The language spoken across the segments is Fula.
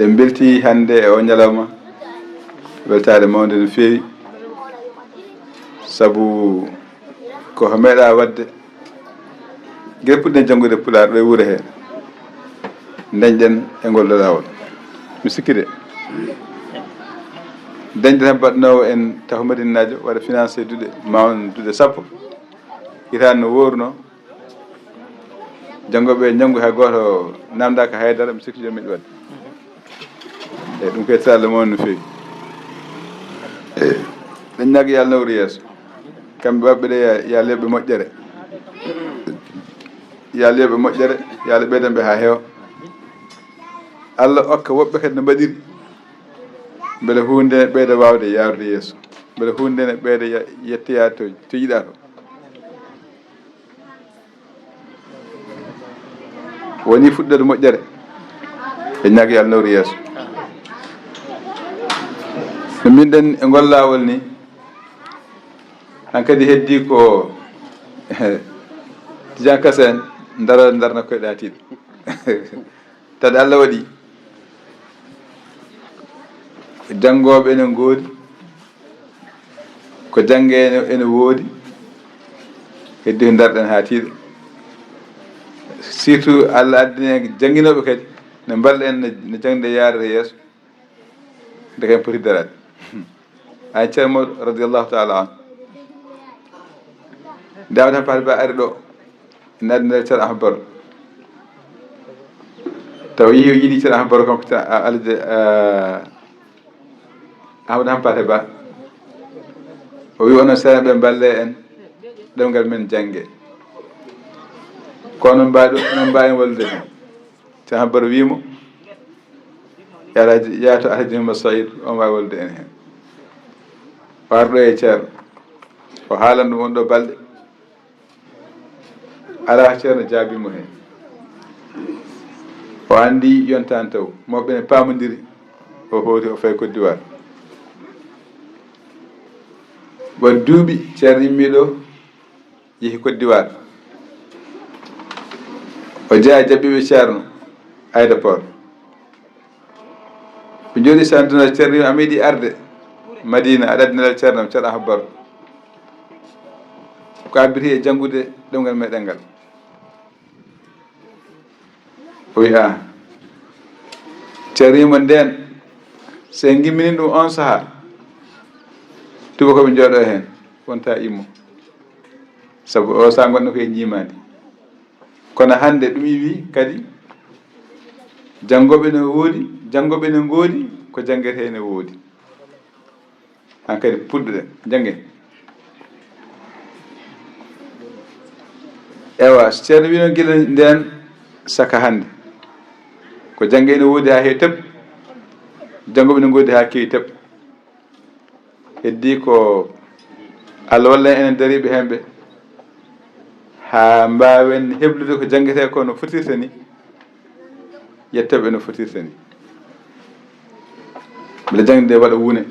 en belti hande e o ñalawma weltade mawde no feewi sabu ko meeɗa wadde guila puɗɗen janngude pulaar ɗo e wuro he dañɗen e ngol ɗo lawol mi sikki de dañɗen hen mbaɗnowo en taw madinajo waɗa financé duuɗe mawn duuɗe 10 hitande no worno janngoɓe janngu hay goto namdaka haydara mi sikki joni miɗo wadde eyyi ɗum koye tallal mawɗo no feewi ɗen ñaggo yo Allah nawru yeeso kamɓe waɓɓe ɗe yo Allah yoɓɓe moƴƴere yo Allah yoɓɓe moƴƴere yo Allah ɓeydanɓe ha heewa Allah okka woɓɓe kadi no mbaɗiri beele hunde nde ɓeyda wawde yarude yeeso beele hunde nde ɓeyda yettoyade to yiiɗa to woni fuɗɗode moƴƴere e ñaggo yo Allah nawru yeeso no minɗen e ngol lawol ni hankkadi heddi ko Tidiane Kase en darna koye ɗatiɗo tawde Allah waɗi ko janngoɓe ene ngoodi ko jangge ene woodi heddi ko darɗen ha tiiɗo surtout Allah addini jangguinoɓe kadi ne mballa en no jangde yarata yeeso nde ken poti darade hay ceerno radiallahu taala an nde awde han paati ba ari ɗo nadde ceerno Ahmad Baro taw yiiɗi ceerno Ahmad Baro kanko alde Amadou Hampate Ba o wi onon seeɗa ɓe mballe en ɗemgal men jangge kono onon mbawi wallude hen ceerno Ahmad Baro wimo yaato Alhaji Mouhamed Saïd on wawi wallude en hen o arɗo e ceerno o haalan ɗum on ɗo balɗe ala ceerno jaabimo hen o andi yontani taw mawɓe ne pamodiri o hooti o fayi Côte d'Ivoire waɗi duuɓi ceerno immiɗo yeehi Côte d'Ivoire o jeeya jaɓɓiɓe ceerno aéroport ɓe jooɗi santuna ceerno wi a meeɗi arde Madina aɗa addinala ceerno Ahmad Baro ko abbiti e janngude ɗemgal meɗen ngal o wi a ceerno wimo nden so en gimmini ɗum on saaha tubakoɓe jooɗo hen wonta immo sabu o saaha gonɗo koye ñimadi kono hande ɗum wi kadi janngoɓe ne woodi janngoɓe ne ngoodi ko janguete ne woodi hankkadi puɗɗoɗen janggen ewa ceerno wi noon guila nden saka hande ko jangge ne woodi ha heewi teɓ janngoɓe ne ngoodi ha kewi teɓ heddi ko Allah walla enen dariɓe hemɓe ha mbawen heblude ko jangguete ko no fotirta ni yettoɓe no fotirta ni beele jangde waɗa wuune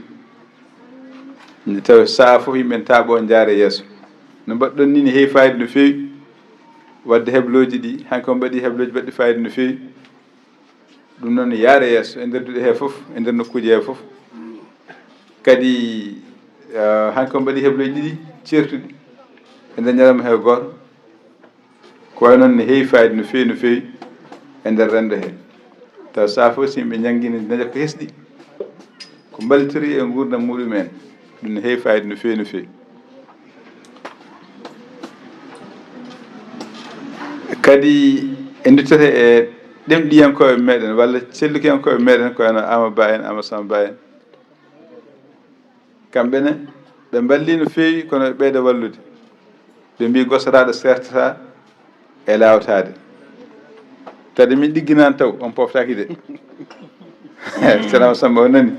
taw saaha foof yimɓe taaɓo jaare yeeso no mbaɗɗon ni ne heewi fayida no feewi wadde hebloji ɗi hanko on mbaɗi hebloji mbaɗɗi fayida no feewi ɗum noon yaara yeeso e nder duuɗe he foof e nder nokkuji he foof kadi hanko mbaɗi hebloji ɗiɗi certuɗi e nder ñalawma he goto ko way noon ne heewi fayida no feewi e nder rendo he taw saaha foof so yimɓe jangguino daña ko hesɗi ko ballitori e gurdam muɗumen ɗum ne heewi fayida no feewi kadi e duttote e ɗemɗiyankoɓe meɗen walla cellukiyankoɓe meɗen ko wayno Amadou Ba en Amadou Samba Ba en kamɓene ɓe balli no feewi kono ɓe ɓeyda wallude ɓe mbi gosoraɗo sertata e lawtade tawde min ɗigginani taw on poftaki de ceerno Samba o nani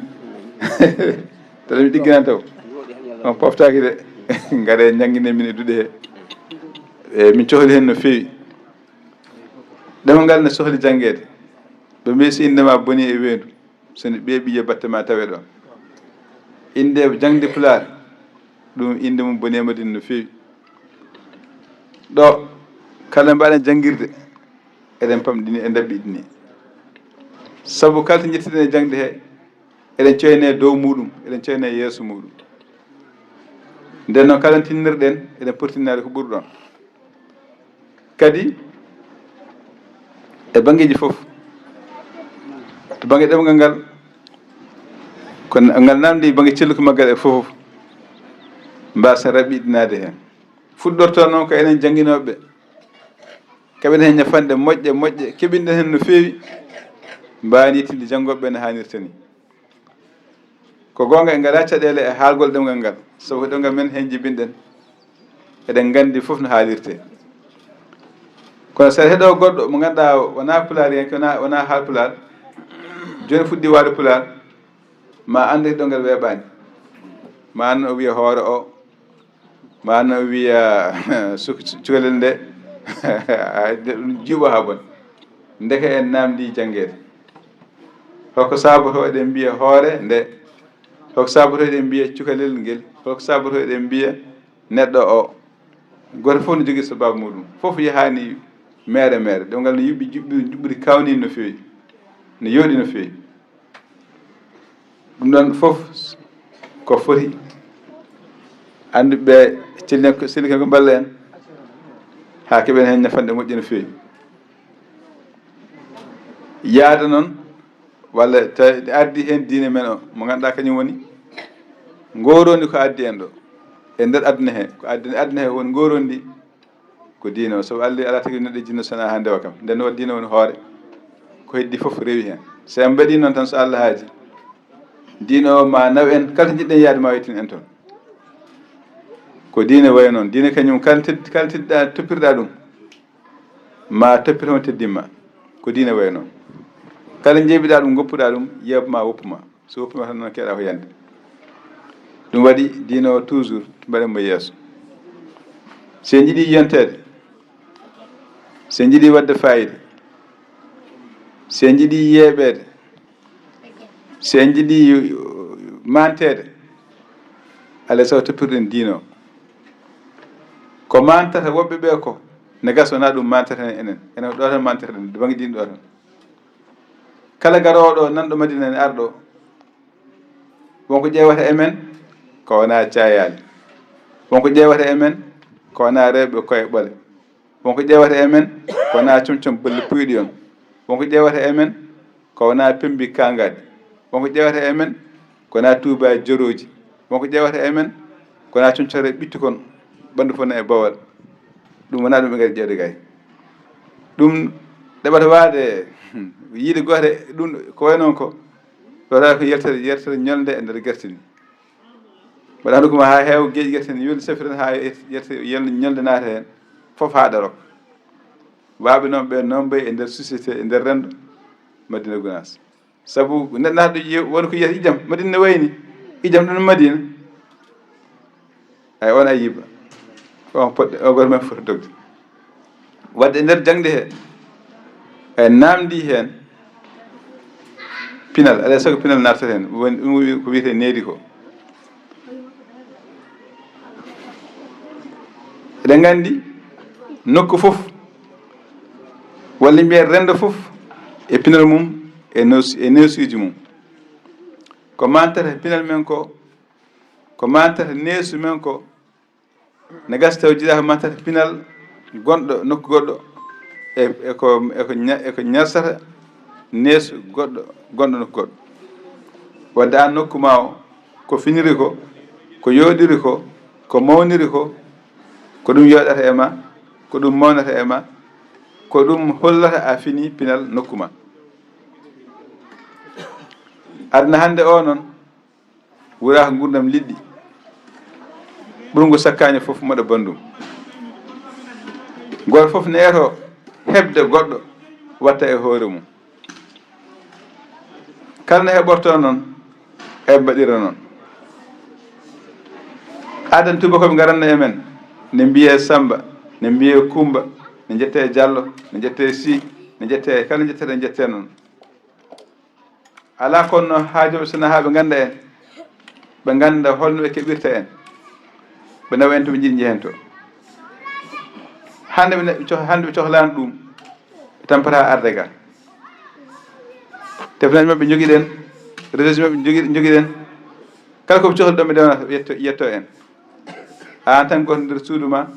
tawde min ɗigginani taw on poftaki de gaare jangguine min e duuɗe he e min cohli hen no feewi ɗemal ngal ne sohli janggede ɓe mbi so indema boni e weedu sone ɓeeɓi yo batte ma tawe ɗon inde jangde pulaar ɗum inde mum boni e Madina no feewi ɗo kala mbaɗen janguirde eɗen pamɗini e dabɓiɗini sabu kala to jettiɗen e jangde he eɗen coyne dow muɗum eɗen coyne yeeso muɗum nden noon kala tinnirɗen eɗen portinade ko ɓuri ɗon kadi e bangeji fof to bange ɗemgal ngal ko ngal namdi bange celluko maggal e fof mbasa raɓiɗinade hen fuɗɗorto noon ko enen jangguinoɓe kaɓen hen ñafanɗe moƴƴe keɓinɗen hen no feewi mbani yettinde janggoɓe no hannirta ni ko gonga en ngala caɗele e haalgol ɗemgal ngal sabu ko ɗemgal men hen jibinɗen eɗen gandi foof no haalirte kono saɗa heeɗo goɗɗo mo ganduɗa wona pulaar hen wona haalpular joni fuɗɗi waade pular ma andu ɗemgal weeɓani ma andu o wiya hoore o ma andu o wiya cukalel nde ɗum jiiɓo ha bon ndeke en namdi janggede holko saboto eɗen mbiya hoore nde holko saboto eɗen mbiya cukalel ngel holko saboto eɗen mbiya neɗɗo o goto fof no jogui sababu muɗum fof yahani mere ɗemgal no juɓɓudi kawni no fewi no yooɗi no fewi ɗum ɗon fof ko foti anduɓe silike ko balla en ha keɓen hen ñafanɗe moƴƴi no fewi yaada noon walla tawi addi hen diine men o mo ganduɗa kañum woni gorondi ko addi en ɗo e nder aduna he ko aduna he woni gorondi ko diine o sabu Allah ala tagi neɗɗo jinno sona ha ndewa kam nden noon diine woni hoore ko heddi foof rewi hen so en mbaɗi noon tan so Allah haaji diine o ma naw en kala jiɗɗen yaade ma wettin en toon ko diine wayi noon diine kañum kala tidɗa toppirɗa ɗum ma toppir hon teddinma ko diine wayi noon kala jeebiɗa ɗum goppuɗa ɗum yebma woppuma so woppuma tan noon keeɗa ko yande ɗum waɗi diine o toujours mbaɗenmo yeeso so en jiiɗi yontede so en jiiɗi wadde fayida so en jiiɗi yeeɓede so en jiiɗi mantede alay sago toppirɗen diine o ko mantata woɓɓe ɓe ko ne gas wona ɗum mantata enen ɗo tan mantaten de bangue diine ɗo tan kala garoɗo nanɗo Madina ne arɗo wonko ƴewata e men ko wona cayali wonko ƴewata e men ko wona rewɓe koye ɓole wonko ƴewata e men ko wona comcom bolle puyɗi on wonko ƴewata e men ko wona pembi kangaɗi wonko ƴewata e men ko wona tubaji joroji wonko ƴewata e men ko wona comcore ɓitti kon ɓandu fona e bawal ɗum wona ɗum ɓe gari ƴewde gay ɗum ɗeɓata waade yiide gote ɗum ko way noon ko ɗota ko yertere ñolde e nder guerte ni mbaɗa andu kuma ha heewa gueƴi guerte ni yolde safiran ha yerde ñolde naata hen foof ha ɗarok waɓe noon ɓe noon mbayi e nder société e nder rendo Madina Gounass sabu neɗɗo naata woni ko yiyata ijam Madina ne wayni ijam ɗum Madina ay on ayiba on poɗɗe o goto men foti dogde wadde e nder jangde he en namdi hen pinal alay sago pinal nartat hen woni ɗum ko wiyete needi ko eɗen gandi nokku fof walla mbiyen rendo fof e pinal mum e nesuji mum ko mantata pinal men ko mantata neesu men ko ne gasa taw jiiɗa ko mantata pinal gonɗo nokku goɗɗo eko ñarsata neesu gonɗo nokku goɗɗo wadde an nokku ma o ko finiri ko yooɗiri ko mawniri ko ɗum yooɗata e ma ko ɗum mawnata e ma ko ɗum hollata a fini pinal nokku ma aduna hande o noon wura ko gurdam liɗɗi ɓurgu sakkaño fof moɗo bandum goto fof ne eto hebde goɗɗo watta e hoore mum kala ne heɓorto noon mbaɗira noon adan tubakoɓe garanno e men ne mbiye Samba ne mbiye Kumba ne jette Diallo ne jette Sy ne jette kala jettete jette noon ala konno haajoɓe sona ha ɓe ganda en ɓe ganda holno ɓe keɓirta en ɓe nawa en to ɓe jiiɗi jehen to hande ɓe cohlani ɗum ɓe tampata arde ga téléphone maɓɓe jogiɗen réseau maɓɓe jogiɗen kala koɓe cohli ɗon ɓe dewnata yetto en an tan goto nder suudu ma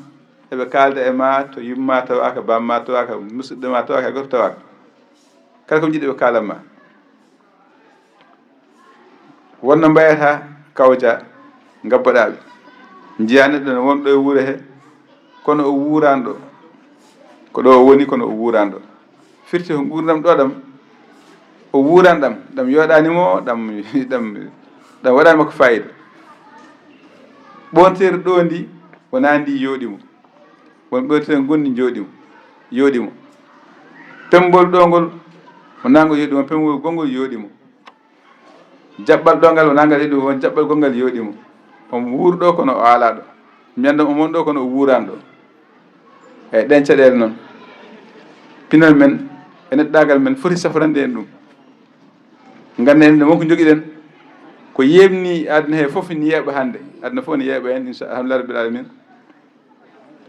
eɓe kalda e ma to yumma tawaka bamma tawaka musidɗo ma tawaka goto tawaka kala koɓe jiiɗi ɓe kalanma wonno mbayata kawja gabbaɗaɓe jiya neɗɗo ne wonɗo e wuuro he kono o wuranɗo ko ɗo o woni kono o wuranɗo firti ko gurdam ɗo ɗam o wuran ɗam yoɗanimo ɗam waɗanima ko fayida ɓontere ɗo ndi wona ndi yooɗimo won ɓontere gondi yooɗimo pembol ɗo ngol wona ngol yooɗimo pembol gongol yooɗimo jaɓɓal ɗo ngal wona ngal yooɗimo won jaɓɓal gongal yooɗimo omo wuurɗo kono o alaɗo miyandam omon ɗo kono o wuranɗo eyyi ɗen caɗele noon pinal men e neɗɗagal men foti safrande en ɗum ganden wonko joguiɗen ko yebni aduna he foof ni yeeɓa hande aduna fof ne yeeɓa hen alhamdulillah rabbil alamin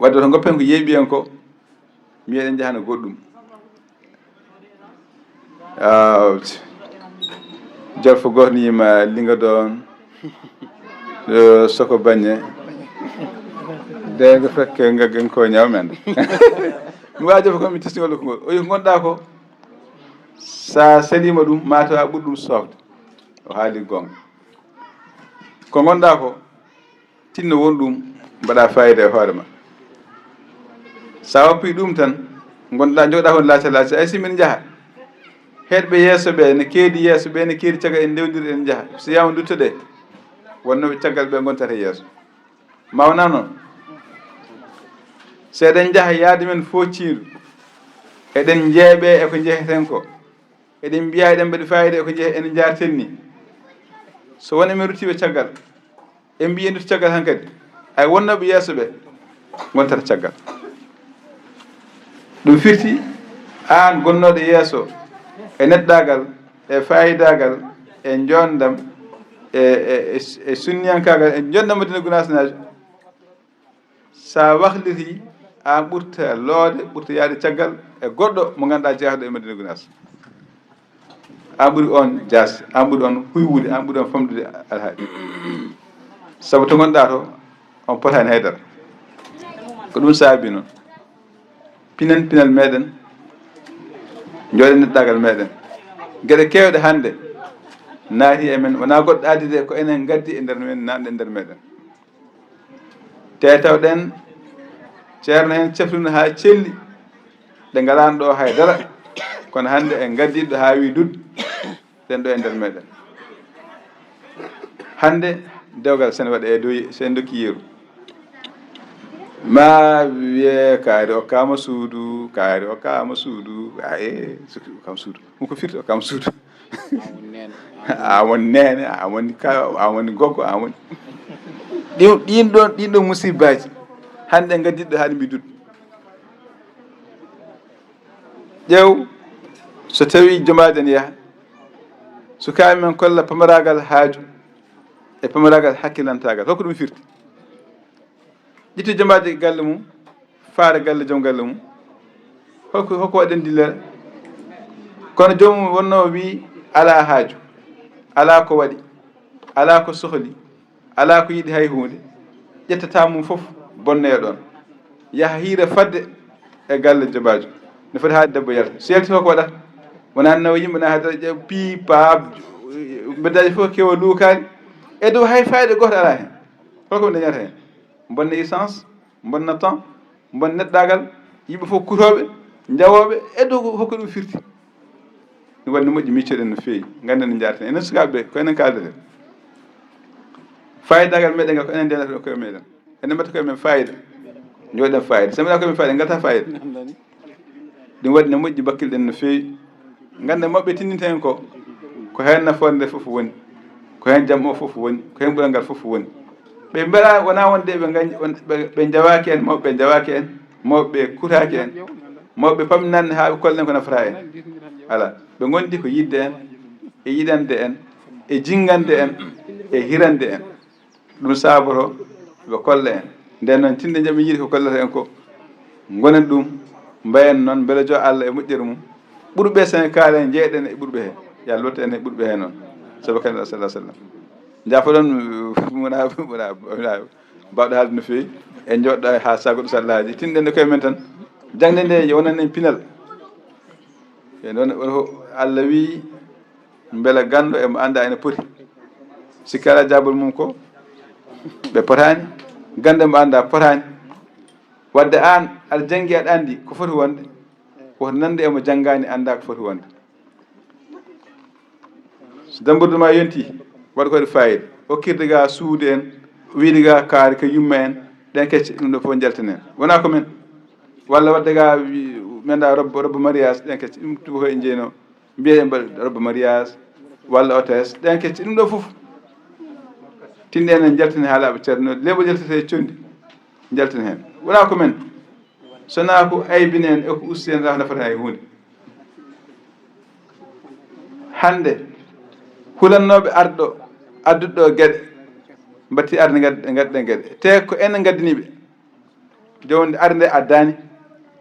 wadde to goppen ko yeeɓi en ko miyeɗen jahana goɗɗum jolfo goto ne yima linga ɗon soko bañe dego fekke gaggen ko ñawmen mi wajofa komi testigol ko ngol o wi ko gonɗa ko sa salima ɗum mataw a ɓuuri ɗum sofde o haali gonga ko gonɗa ko tinno won ɗum mbaɗa fayida e hoore ma sa woppi ɗum tan gonɗa jogoɗa ko laaca ay simin jaaha heɗɓe yeeso ɓe ne keedi yeeso ɓe ne keedi caggal en dewdiri en jaaha so yama duttoɗe wonnoɓe caggal ɓe gontata yeeso mawna noon so eɗen jaaha yaade men fo ciiru eɗen jeeɓe eko jeeheten ko eɗen mbiya eɗen mbaɗi fayida eko ene jarten ni so woni emin ruttiɓe caggal en mbiye nduto caggal han kadi ay wonnoɓe yeeso ɓe gontata caggal ɗum firti an gonnoɗo yeeso e neɗɗagal e fayidagal e jondam e sunniyankagal e jondam Madina Gounass sa wahliti an ɓurta loode ɓurta yaade caggal e goɗɗo mo ganduɗa jeyahɗo e Madina Gounass an ɓuuri on jaas an ɓuuri on huywude an ɓuuri on famdude alhaali saabu to gonɗa to on potani haydara ko ɗum saabi noon pinal meɗen jooɗen neɗɗagal meɗen gueɗe kewɗe hande naati e men wona goɗɗo addi de ko enen gaddi e nder men nanɗe e nder meɗen te tawɗen ceerno hen cefrino ha celli ɗe galano ɗo haydara kono hande en gaddiɗo ha wi dud ɗen ɗo e nder meɗen hande dewgal sene waɗe e dow sen dokki yeeru ma wiye kaari okkama suudu aye okkama suudu ɗum ko firti okkama suudu a woni nene a woni a woni goggo a woni ɗin ɗon musibaji hande en gaddiɗo haade mbi dud ƴeew so tawi jomaji en yaaha sukaɓe men kolla pamaragal haaju e pamaragal hakkillantagal hokko ɗum firti ƴitti jomaji galle mum faare galle joom galle mum hokko waɗen dillere kono joomum wonno wi ala haaju ala ko waɗi ala ko sohli ala ko yiɗi hay hunde ƴettata mum foof bonne ɗon yaha hiira fadde e galle jobajo ne foti haade debbo yalta so yalti ko waɗata wona nawa yimɓe na haadara ƴeew pipa beddaji fof kewo luukali e dow hay fayida goto ala hen holko ɓe dañata hen bonna essence bonna temps bonna neɗɗagal yimɓe fof kutoɓe jawoɓe e dow hokko ɗum firti ɗum waɗi no moƴƴi miccoɗen no feewi ganden no jarten enen sukaɓeɓe ko enen kaldeten fayidagal meɗen gal ko enen ndenata koye meɗen enen mbatta koye men fayida joɗen fayida so mbiɗa koye men fayida en galta fayida ɗum waɗi no moƴƴi bakkilɗen no feewi ganden moɓɓe tinninta en ko hen nafoore nde fof woni ko hen jaam o fof woni ko hen ɓuural ngal fof woni ɓe mbaɗa wona wonde ɓe jawaki en mawɓe ɓe jawaki en mawɓe ɓe kutaki en mawɓe pamnanne ha ɓe kollen ko nafata en ala ɓe gondi ko yidde en e yiɗande en e jingande en e hirande en ɗum saboto ɓe kolla en nden noon tinde jaɓe yiiɗi ko kollata en ko gonen ɗum mbayen noon beele jo Allah e moƴƴere mum ɓurɓe sen kaalen jeeɗen e ɓurɓe he yo Allah lotta en e ɓurɓe heen noon sabu kandiɗa sallah sallam jafo ɗon wona mbawɗo haalde no feewi e jooɗɗa ha sagoɗo sallahaji tinɗen nde koye men tan jangde nde wonan en pinal e noon Allah wi beela ganndo emo annda ene poti sikkala jabol mum ko ɓe potani gande mo annda potani wadde an aɗa janggui aɗa andi ko foti wonde woto nande emo janggani anda ko foti wonde so dambourdu ma yonti waɗa koɗe fayida hokkirde ga suudu en wiide ga kaari ko yumma en ɗen kecce ɗum ɗo fof jaltenen wona ko men walla wadde ga menda robbe mariage ɗen kecce ɗum tuba koye jeyno mbiye mbaɗa robbe mariage walla hôtesse ɗen kecce ɗum ɗo fof tinde en jaltini haalaɓe ceerno lebo jaltete condi jaltini hen wona ko men sona ko aybine en eko usti en rafa nafata e hunde hande hulannoɓe arɗo adduɗo gueɗe mbatti arde gadden gueɗe te ko en gaddiniɓe jowde arde addani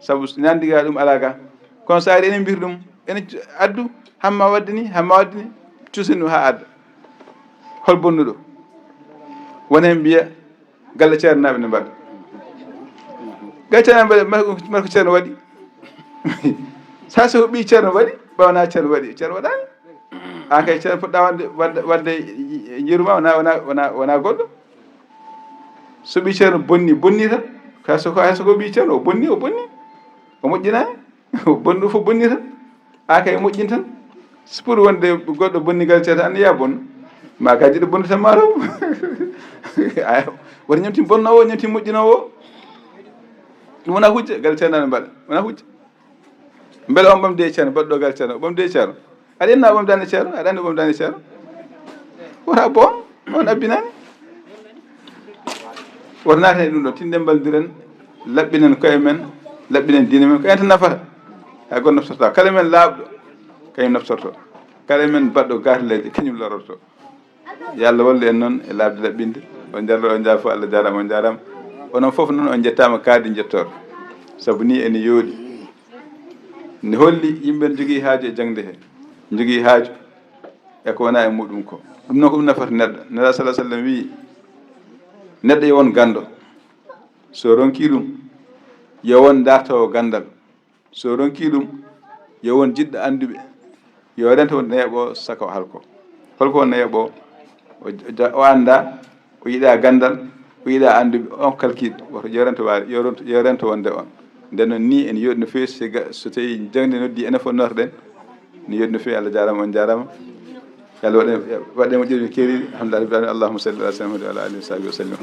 saabu nandiga ɗum ala ga kono sa ari enen mbiyata ɗum ene addu hamma waddini cuusini ɗum ha adda hol bonnuɗo wona hen mbiya galle ceerno naɓe ne mbaɗa galle ceerno mbaɗa mbaɗa ko ceerno waɗi sa so ɓi ceerno waɗi ɓawna ceerno waɗi ceerno waɗani an kay ceerno poɗɗa wadde jiruma wona goɗɗo so ɓi ceerno bonni tan hayso ko ɓi ceerno o bonni o moƴƴinani o bonni ɗum fof bonni tan an kay moƴƴin tan so pour wonde goɗɗo bonnigal ceerno an ya bonno ma gajiɗo bonno tan mataw woto ñamtin bonnowo ñamtin moƴƴinowo ɗum wona hujja gal ceerno ne mbaɗa wona hujja beele on ɓamde ceerno baɗɗo gal ceerno ɓamde ceerno aɗa enna ɓamdani ceerno aɗa andi ɓamdani ceerno wota bon on abbinani woto naten e ɗum ɗo tinde baldiren laɓɓinen koye men laɓɓinen diine men ko enten nafata hay goto naftorta kala men laaɓɗo kañum naftorto kala men baɗɗo gateleje kañum lororto yo Allah wallu en noon e laabde laɓɓinde on jarlo on jaafo Allah jarama on jarama onon foof noon on jettama kaadi jettor saabu ni ene yooɗi ne holli yimɓe ne jogui haaju e jangde he jogui haaju eko wona e muɗum ko ɗum noon ko ɗum nafata neɗɗo nela salah sallam wi neɗɗo yo won gando so ronki ɗum yo won dartowo gandal so ronki ɗum yo won jiɗɗo anduɓe yo rento won neeɓo saka o halko holko won neeɓo o anda o yiɗa gandal o yiɗa anduɓe on kalkil woto yo rento wonde on nden noon ni ene yooɗi no fewi so tawi jangde noddi enen fof notoɗen ne yooɗi no fewi Allah jarama on jarama yo Allah waɗe moƴƴere keeriɗi alhamdulillah rabbil alamin allahumma salli ala sayyidina Muhammad wa ala alihi wa sahbihi wa sallim